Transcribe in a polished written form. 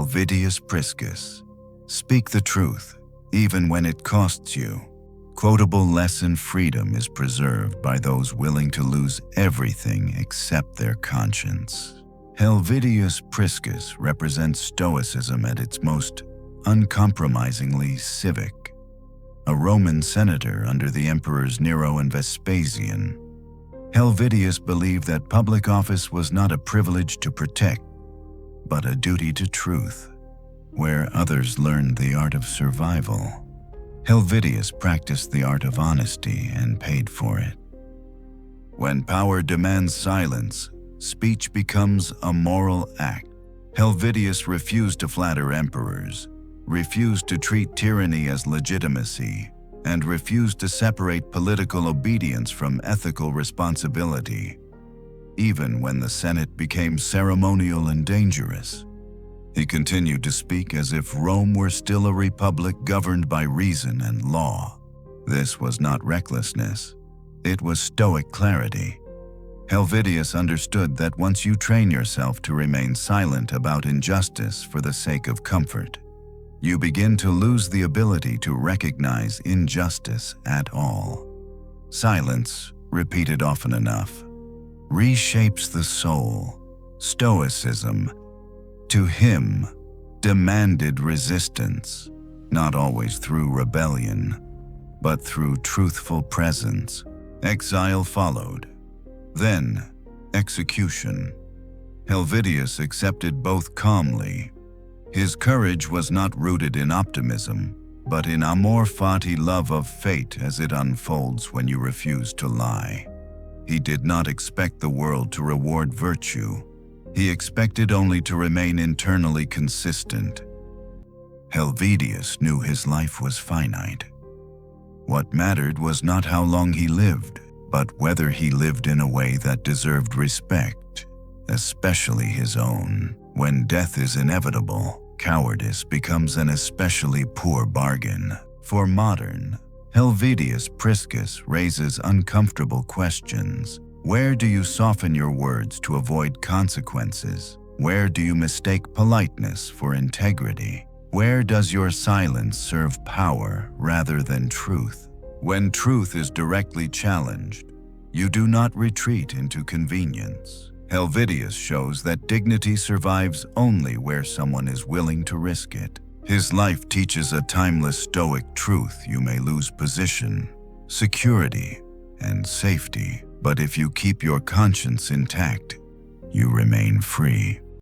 Helvidius Priscus. Speak the truth, even when it costs you. Quotable lesson: freedom is preserved by those willing to lose everything except their conscience. Helvidius Priscus represents Stoicism at its most uncompromisingly civic. A Roman senator under the emperors Nero and Vespasian, Helvidius believed that public office was not a privilege to protect, but a duty to truth. Where others learned the art of survival, Helvidius practiced the art of honesty and paid for it. When power demands silence, speech becomes a moral act. Helvidius refused to flatter emperors, refused to treat tyranny as legitimacy, and refused to separate political obedience from ethical responsibility, even when the Senate became ceremonial and dangerous. He continued to speak as if Rome were still a republic governed by reason and law. This was not recklessness, it was Stoic clarity. Helvidius understood that once you train yourself to remain silent about injustice for the sake of comfort, you begin to lose the ability to recognize injustice at all. Silence, repeated often enough, reshapes the soul. Stoicism, to him, demanded resistance, not always through rebellion, but through truthful presence. Exile followed. Then, execution. Helvidius accepted both calmly. His courage was not rooted in optimism, but in amor fati, love of fate as it unfolds when you refuse to lie. He did not expect the world to reward virtue. He expected only to remain internally consistent. Helvidius knew his life was finite. What mattered was not how long he lived, but whether he lived in a way that deserved respect, especially his own. When death is inevitable, cowardice becomes an especially poor bargain. For modern, Helvidius Priscus raises uncomfortable questions. Where do you soften your words to avoid consequences? Where do you mistake politeness for integrity? Where does your silence serve power rather than truth? When truth is directly challenged, you do not retreat into convenience. Helvidius shows that dignity survives only where someone is willing to risk it. His life teaches a timeless Stoic truth: you may lose position, security, and safety, but if you keep your conscience intact, you remain free.